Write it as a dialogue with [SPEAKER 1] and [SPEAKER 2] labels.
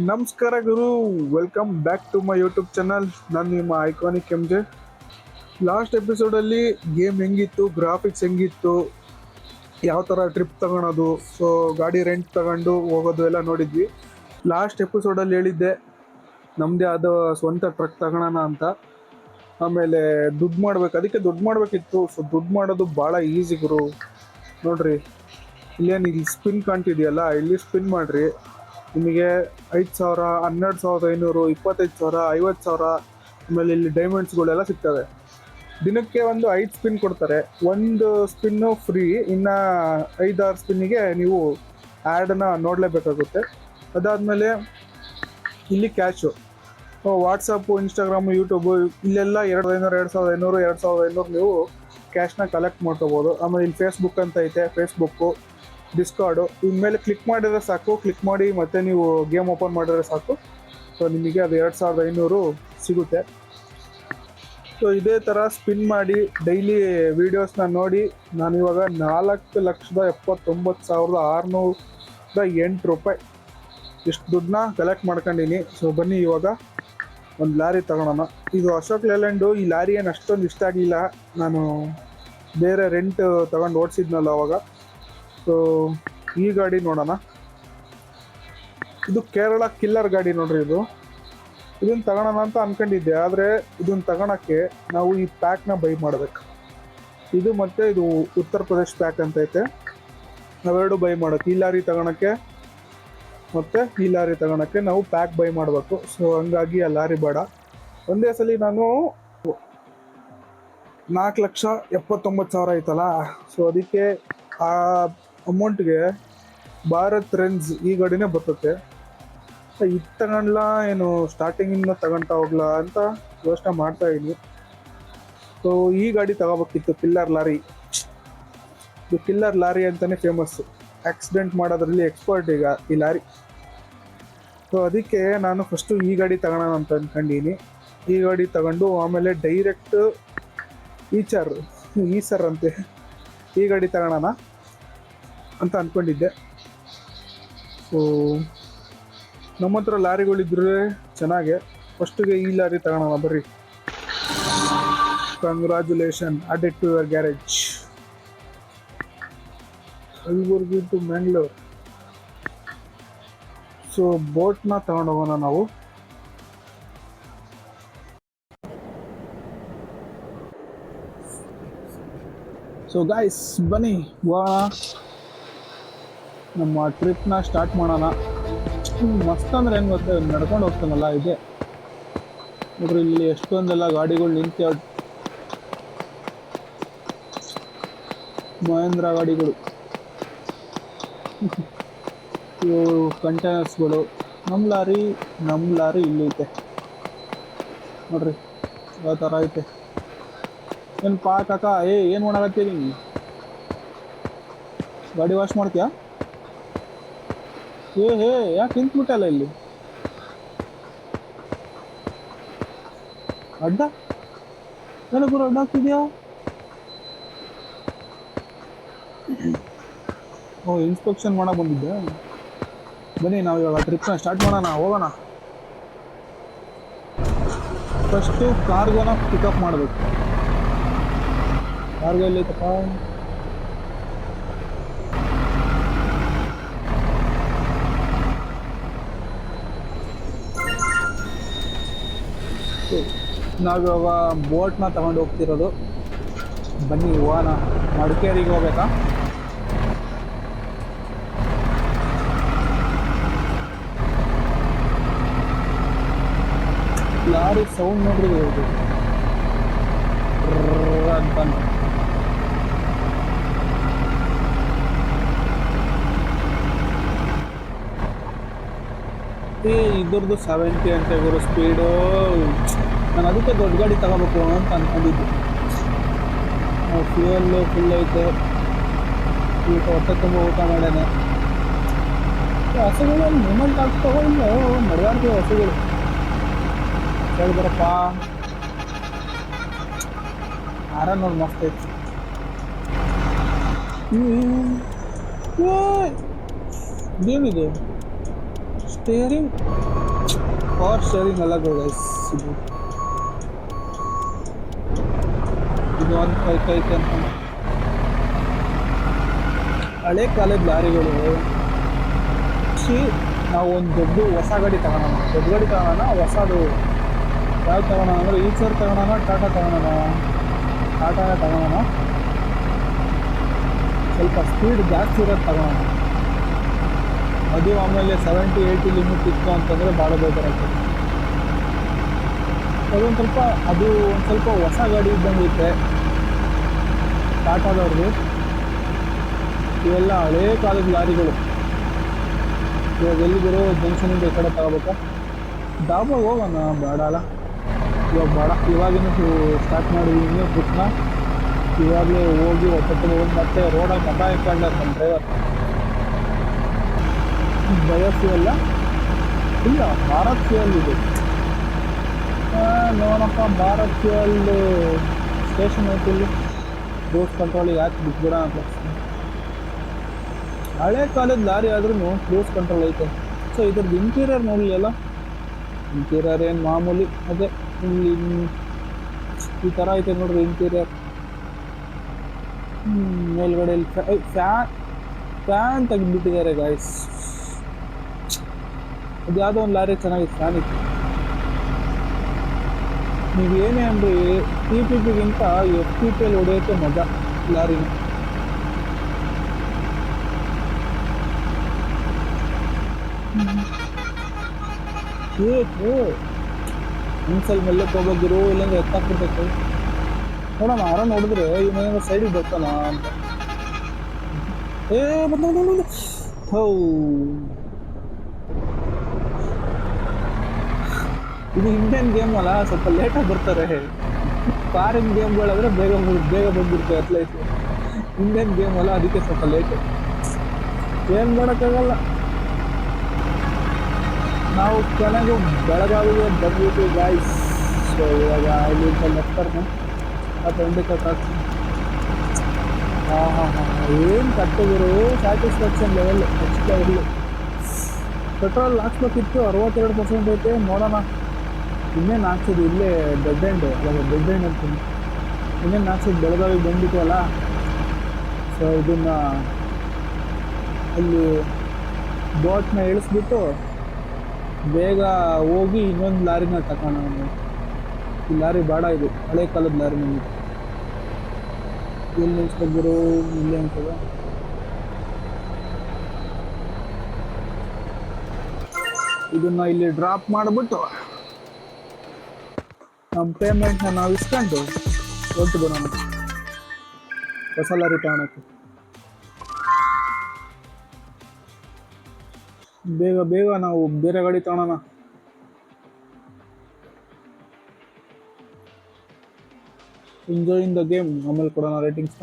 [SPEAKER 1] ನಮಸ್ಕಾರ ಗುರು, welcome back to my YouTube channel. ನಾನು ನಿಮ್ಮ ಐಕಾನಿಕ್ ಎಮ್ ಜೆ. ಲಾಸ್ಟ್ ಎಪಿಸೋಡಲ್ಲಿ ಗೇಮ್ ಹೆಂಗಿತ್ತು, ಗ್ರಾಫಿಕ್ಸ್ ಹೆಂಗಿತ್ತು, ಯಾವ ಥರ ಟ್ರಿಪ್ ತಗೊಳೋದು, ಸೊ ಗಾಡಿ ರೆಂಟ್ ತಗೊಂಡು ಹೋಗೋದು ಎಲ್ಲ ನೋಡಿದ್ವಿ. ಲಾಸ್ಟ್ ಎಪಿಸೋಡಲ್ಲಿ ಹೇಳಿದ್ದೆ ನಮ್ಮದೇ ಆದ ಸ್ವಂತ ಟ್ರಕ್ ತಗೊಳೋಣ ಅಂತ. ಆಮೇಲೆ ದುಡ್ಡು ಮಾಡ್ಬೇಕು, ಅದಕ್ಕೆ ದುಡ್ಡು ಮಾಡಬೇಕಿತ್ತು. ಸೊ ದುಡ್ಡು ಮಾಡೋದು ಭಾಳ ಈಸಿ ಗುರು. ನೋಡ್ರಿ, ಇಲ್ಲಿ ಸ್ಪಿನ್ ಕಾಣ್ತಿದೆಯಲ್ಲ, ಇಲ್ಲಿ ಸ್ಪಿನ್ ಮಾಡಿರಿ. ನಿಮಗೆ 5,000, 12,500, 25,000, 50,000, ಆಮೇಲೆ ಇಲ್ಲಿ ಡೈಮಂಡ್ಸ್ಗಳೆಲ್ಲ ಸಿಗ್ತವೆ. ದಿನಕ್ಕೆ ಒಂದು 5 ಸ್ಪಿನ್ ಕೊಡ್ತಾರೆ. ಒಂದು ಸ್ಪಿನ್ನು ಫ್ರೀ, ಇನ್ನು 5-6 ಸ್ಪಿನ್ನಿಗೆ ನೀವು ಆ್ಯಡನ್ನು ನೋಡಲೇಬೇಕಾಗುತ್ತೆ. ಅದಾದಮೇಲೆ ಇಲ್ಲಿ ಕ್ಯಾಶು, ವಾಟ್ಸಪ್ಪು, ಇನ್ಸ್ಟಾಗ್ರಾಮು, ಯೂಟ್ಯೂಬು, ಇಲ್ಲೆಲ್ಲ 2,500, 2,500 ನೀವು ಕ್ಯಾಶ್ನ ಕಲೆಕ್ಟ್ ಮಾಡ್ಕೋಬೋದು. ಆಮೇಲೆ ಇಲ್ಲಿ ಫೇಸ್ಬುಕ್ ಅಂತ ಐತೆ, ಫೇಸ್ಬುಕ್ಕು, ಡಿಸ್ಕಾರ್ಡು, ಇನ್ಮೇಲೆ ಕ್ಲಿಕ್ ಮಾಡಿದ್ರೆ ಸಾಕು. ಕ್ಲಿಕ್ ಮಾಡಿ ಮತ್ತೆ ನೀವು ಗೇಮ್ ಓಪನ್ ಮಾಡಿದ್ರೆ ಸಾಕು. ಸೊ ನಿಮಗೆ ಅದು 2,500 ಸಿಗುತ್ತೆ. ಸೊ ಇದೇ ಥರ ಸ್ಪಿನ್ ಮಾಡಿ ಡೈಲಿ ವೀಡಿಯೋಸ್ನ ನೋಡಿ ನಾನಿವಾಗ 4,79,608 ರೂಪಾಯಿ ಇಷ್ಟು ದುಡ್ಡನ್ನ ಕಲೆಕ್ಟ್ ಮಾಡ್ಕೊಂಡಿನಿ. ಸೊ ಬನ್ನಿ ಇವಾಗ ಒಂದು ಲಾರಿ ತಗೊಳೋಣ. ಇದು ಅಶೋಕ್ ಲೇಲ್ಯಾಂಡು. ಈ ಲಾರಿ ಏನು ಅಷ್ಟೊಂದು ಇಷ್ಟ ಆಗಲಿಲ್ಲ, ನಾನು ಬೇರೆ ರೆಂಟ್ ತಗೊಂಡು ಓಡಿಸಿದ್ನಲ್ಲ ಅವಾಗ. ಸೊ ಈ ಗಾಡಿ ನೋಡೋಣ. ಇದು ಕೇರಳ ಕಿಲ್ಲರ್ ಗಾಡಿ ನೋಡ್ರಿ. ಇದನ್ನು ತಗೊಳೋಣ ಅಂತ ಅಂದ್ಕೊಂಡಿದ್ದೆ, ಆದರೆ ಇದನ್ನು ತಗೊಳಕ್ಕೆ ನಾವು ಈ ಪ್ಯಾಕ್ನ ಬೈ ಮಾಡಬೇಕು. ಇದು ಮತ್ತು ಇದು ಉತ್ತರ ಪ್ರದೇಶ್ ಪ್ಯಾಕ್ ಅಂತ ಐತೆ, ನಾವೆರಡು ಬೈ ಮಾಡೋಕ್ಕೆ. ಈ ಲಾರಿ ತಗೊಳಕ್ಕೆ ಮತ್ತು ಈ ಲಾರಿ ತಗೊಳಕ್ಕೆ ನಾವು ಪ್ಯಾಕ್ ಬೈ ಮಾಡಬೇಕು. ಸೊ ಹಂಗಾಗಿ ಆ ಲಾರಿ ಬೇಡ. ಒಂದೇ ಸಲ ನಾನು 4,79,000 ಐತಲ್ಲ, ಸೊ ಅದಕ್ಕೆ ಆ ಅಮೌಂಟ್ಗೆ ಭಾರತ್ ರೆನ್ಸ್ ಈ ಗಾಡಿನೇ ಬರ್ತದೆ. ಇದು ತಗೊಂಡ್ಲ ಏನು ಸ್ಟಾರ್ಟಿಂಗಿಂದ ತಗೊಳ್ತಾ ಹೋಗ್ಲಾ ಅಂತ ಯೋಚನೆ ಮಾಡ್ತಾ ಇದ್ದೀನಿ. ಸೊ ಈ ಗಾಡಿ ತಗೋಬೇಕಿತ್ತು, ಕಿಲ್ಲರ್ ಲಾರಿ. ಇದು ಕಿಲ್ಲರ್ ಲಾರಿ ಅಂತಲೇ ಫೇಮಸ್ಸು, ಆಕ್ಸಿಡೆಂಟ್ ಮಾಡೋದ್ರಲ್ಲಿ ಎಕ್ಸ್ಪರ್ಟ್ ಈಗ ಈ ಲಾರಿ. ಸೊ ಅದಕ್ಕೆ ನಾನು ಫಸ್ಟು ಈ ಗಾಡಿ ತಗೊಳ್ಳೋಣ ಅಂತ ಅಂದ್ಕೊಂಡಿನಿ. ಈ ಗಾಡಿ ತಗೊಂಡು ಆಮೇಲೆ ಡೈರೆಕ್ಟ್ ಈಸರ್ ಅಂತೆ ಈ ಗಾಡಿ ತಗೊಳ್ಳೋಣ ಅಂತ ಅಂದ್ಕೊಂಡಿದ್ದೆ. ಸೊ ನಮ್ಮ ಹತ್ರ ಲಾರಿಗಳಿದ್ರೆ ಚೆನ್ನಾಗೆ. ಫಸ್ಟಿಗೆ ಈ ಲಾರಿ ತಗೊಳ್ಳೋಣ ಬರ್ರಿ. Congratulation, added to your garage. Kalaburagi to Mangalore. So ಬೋಟ್ನ ತಗೊಂಡು ಹೋಗೋಣ ನಾವು. ಸೊ ಗಾಯ್ಸ್ ಬನ್ನಿ ನಮ್ಮ ಟ್ರಿಪ್ನ ಸ್ಟಾರ್ಟ್ ಮಾಡೋಣ. ಮಸ್ತ್ ಅಂದರೆ ಹೆಂಗೆ ಗೊತ್ತೆ, ನಡ್ಕೊಂಡು ಹೋಗ್ತಾನಲ್ಲ ಇದೆ ನೋಡ್ರಿ. ಇಲ್ಲಿ ಎಷ್ಟೊಂದೆಲ್ಲ ಗಾಡಿಗಳು ನಿಂತ, ಮಹೇಂದ್ರ ಗಾಡಿಗಳು, ಇವು ಕಂಟೈನರ್ಸ್ಗಳು. ನಮ್ಮ ಲಾರಿ ಇಲ್ಲಿ ಐತೆ ನೋಡ್ರಿ, ಯಾವ ಥರ ಐತೆ. ಏನು ಕಾಕ, ಏನು ಮಾಡಾಕತ್ತೀರಿ? ಗಾಡಿ ವಾಶ್ ಮಾಡ್ತೀಯಾ? ಯಾಕೆ ನಿಂತ್ಬಿಟ್ಟಲ್ಲ ಇಲ್ಲಿ? ಅಡ್ಡ ಏನಕ್ಕೆ ಅಡ್ಡ ಹಾಕ್ತಿದ್ಯಾ? ಇನ್ಸ್ಪೆಕ್ಷನ್ ಮಾಡಕ್ಕೆ ಬಂದಿದ್ದೆ. ಬನ್ನಿ ನಾವು ಇವಾಗ ಟ್ರಿಪ್ನ ಸ್ಟಾರ್ಟ್ ಮಾಡೋಣ, ಹೋಗೋಣ. ಫಸ್ಟು ಕಾರ್ಗೋನ ಪಿಕಪ್ ಮಾಡಬೇಕು. ಕಾರ್ಗೋ ಎಲ್ಲೈತಪ್ಪ? ನಾವಿವಾಗ ಬೋಟ್ನ ತಗೊಂಡು ಹೋಗ್ತಿರೋದು. ಬನ್ನಿ ಹೋಗೋಣ. ಮಡಿಕೇರಿಗೆ ಹೋಗ್ಬೇಕಾ? ಲಾರಿ ಸೌಂಡ್ ನೋಡ್ರಿ ಅಂತ. ಇದ್ರದ್ದು 70 ಅಂತ ಇವರು ಸ್ಪೀಡು. ನಾನು ಅದಕ್ಕೆ ದೊಡ್ಡ ಗಾಡಿ ತಗೋಬೇಕು ಅಂತ ಅಂದ್ಕೊಂಡಿದ್ದೆ. ಫ್ಯೂಯಲ್ಲು ಫುಲ್ ಐತೆ, ಊಟ ಹೊಟ್ಟೆ ತುಂಬ ಊಟ ಮಾಡ್ಯಾನೆ. ಹಸುಗಳು ಮೂಮೆಂಟ್ ಆಗ್ತಾವೋ ಇಲ್ಲ, ನಡೆದಾಡ್ತೀವಿ ಹಸುಗಳು. ಹೇಳಿದ್ರಪ್ಪ ಆರ ನೋಡಿ ಮಸ್ತ್ ಐತಿ. ಏನಿದೆ ಸ್ಟೇರಿಂಗ್ ಪವರ್ ಸ್ಟೇರಿಂಗ್ ಅಲ್ಲ ಗೈಸ್, ಇದು ಇದು ಒಂದು ಕೈ ಅಂತ ಹಳೆ ಕಾಲದ ಲಾರಿಗಳು. ನಾವು ಒಂದು ದೊಡ್ಡ ಹೊಸ ಗಾಡಿ ತಗೊಳೋಣ, ದೊಡ್ಡ ಗಾಡಿ ತಗೊಳೋಣ, ಹೊಸದು ಯಾವ್ದು ತಗೊಳೋಣ ಅಂದರೆ ಈಚರ್ ತಗೊಳೋಣ, ಟಾಟಾ ತಗೊಳೋಣ. ಟಾಟಾನೇ ತಗೊಳೋಣ, ಸ್ವಲ್ಪ ಸ್ಪೀಡ್ ಜಾಸ್ತಿ ಇರೋದು ತಗೊಳೋಣ. ಅದು ಆಮೇಲೆ 70-80 ಲಿಮಿಟ್ ಇತ್ತು ಅಂತಂದರೆ ಭಾಳ ಬೇಜಾರಾಗ್ತದೆ. ಅದು ಒಂದು ಸ್ವಲ್ಪ ಹೊಸ ಗಾಡಿ ಇದ್ದಂಗೆ ಐತೆ ಟಾಟಾದವ್ರದ್ದು. ಇವೆಲ್ಲ ಹಳೇ ಕಾಲದ ಲಾರಿಗಳು. ಇವಾಗ ಎಲ್ಲಿಗಿರೋ ಜಂಕ್ಷನಿಂದ ಈ ಕಡೆ ತಗೋಬೇಕಾ, ಡಾಬಾಗ ಹೋಗೋಣ ಬೇಡ ಅಲ್ಲ, ಇವಾಗ ಬೇಡ. ಇವಾಗಿನ ಸ್ಟಾರ್ಟ್ ಮಾಡಿದ್ದೀನಿ ಟ್ರಿಪ್ನ, ಇವಾಗಲೇ ಹೋಗಿ ಹೊತ್ತು ಹೋಗಿ ಮತ್ತೆ ರೋಡಲ್ಲಿ ಮತ ಇಟ್ಕೊಂಡ ನಮ್ಮ ಡ್ರೈವರ್. ಬಯೋಫ್ಯೂಯಲ್ಲ ಇಲ್ಲ, ಭಾರತ್ ಫ್ಯೂಯಲ್ ಇದೆ. ನೋಡಪ್ಪ, ಭಾರತ್ ಫ್ಯೂಯಲ್ ಸ್ಟೇಷನ್ ಐತಿ ಇಲ್ಲಿ, ಕ್ರೂಸ್ ಕಂಟ್ರೋಲಿಗೆ ಯಾಕೆ ಬಿಟ್ಬಿಡ ಅಂತ. ಹಳೆ ಕಾಲದ ಲಾರಿ ಆದ್ರೂ ಕ್ರೂಸ್ ಕಂಟ್ರೋಲ್ ಐತೆ. ಸೊ ಇದ್ರದ್ದು ಇಂಟೀರಿಯರ್ ನೋಡಲಿಲ್ಲ, ಇಂಟೀರಿಯರ್ ಏನು ಮಾಮೂಲಿ ಅದೇ, ಇಲ್ಲಿ ಈ ಥರ ಐತೆ ನೋಡ್ರಿ ಇಂಟೀರಿಯರ್. ಮೇಲ್ಗಡೆ ಫ್ಯಾನ್ ತೆಗೆದ್ಬಿಟ್ಟಿದ್ದಾರೆ ಗಾಯ್ಸ್. ಅದು ಯಾವುದೋ ಒಂದು ಲಾರಿ ಚೆನ್ನಾಗಿತ್ತು, ಫ್ಯಾನ್ ಇತ್ತು. ನೀವು ಏನೇ ಅಂದರೆ TPPಗಿಂತ FTPಯಲ್ಲಿ ಹೊಡೆಯೋಕ್ಕೆ ಮಜಾ ಲಾರಿನ. ಒಂದ್ಸಲ ಮೆಲ್ಲಕ್ಕೆ ಹೋಗೋದಿರು, ಇಲ್ಲಾಂದ್ರೆ ಎತ್ತಾಕ್ಬಿಡ್ಬೇಕು. ನೋಡೋಣ, ಆರಾಮ್ ನೋಡಿದ್ರೆ ಇವನೇನೋ ಸೈಡಿಗೆ ಬರ್ತಾನ ಅಂತ. ಹೌ ಇದು ಇಂಡಿಯನ್ ಗೇಮ್ ಅಲ್ಲ, ಸ್ವಲ್ಪ ಲೇಟಾಗಿ ಬರ್ತಾರೆ. ಫಾರಿನ್ ಗೇಮ್ಗಳಾದ್ರೆ ಬೇಗ ಬಂದ್ಬಿಡ್ತಾರೆ ಅಟ್ಲೈಟ್. ಇಂಡಿಯನ್ ಗೇಮ್ ಅಲ್ಲ, ಅದಕ್ಕೆ ಸ್ವಲ್ಪ ಲೇಟು. ಏನು ಮಾಡೋಕ್ಕಾಗಲ್ಲ. ನಾವು ಕೊನೆಗೂ ಬೆಳಗಾವಿಗೆ ಬಂದ್ಬಿಟ್ಟು ಗಾಯ್ಸ್. ಸೊ ಇವಾಗ ಇಲ್ಲಿಂದ ಲೆಫ್ಟರ್ನ ಅಥವಾ ಇಂಡಿಕೇಟರ್ ಹಾಕ್ತೀನಿ. ಏನು ಕಟ್ಟಿದ್ರು satisfaction level next level. Petrol ಹಾಕ್ಸ್ಬೇಕಿತ್ತು, 62% ಐತೆ. ನೋಡೋಣ ಇನ್ನೇನು ಹಾಕ್ಸೋದು, ಇಲ್ಲೇ ಡೆಡ್ ಎಂಡ್ ಅಂತೀನಿ. ಇನ್ನೇನು ಹಾಕ್ಸೋದು, ಬೆಳಗಾವಿಗೆ ಬಂದ್ಬಿಟ್ಟು ಅಲ್ಲ. ಸೊ ಇದನ್ನು ಅಲ್ಲಿ ಬೋಟ್ನ ಇಳಿಸ್ಬಿಟ್ಟು ಬೇಗ ಹೋಗಿ ಇನ್ನೊಂದು ಲಾರಿನ ತಗೋಣ. ಈ ಲಾರಿ ಬೇಡ, ಇದು ಹಳೆ ಕಾಲದ ಲಾರಿ. ನಮಗೆ ಎಲ್ಲಿ ನಿಲ್ಸ್ಬಿದ್ರು, ಇಲ್ಲೇ ಅಂತದ. ಇದನ್ನ ಇಲ್ಲಿ ಡ್ರಾಪ್ ಮಾಡಿಬಿಟ್ಟು ನಮ್ಮ ಪೇಮೆಂಟ್ನ ನಾವು ಇಸ್ಕೊಂಡು ಹೊರಟು ಬರೋಣ ಹೊಸ ಲಾರಿ ತಗೊಳಕ್ಕೆ. ಬೇಗ ನಾವು ಬೇರೆ ಗಾಡಿ ತಗೊಳೋಣ. Enjoying the game. ಆಮೇಲೆ ಕೊಡೋಣ ರೇಟಿಂಗ್ಸ್ನ.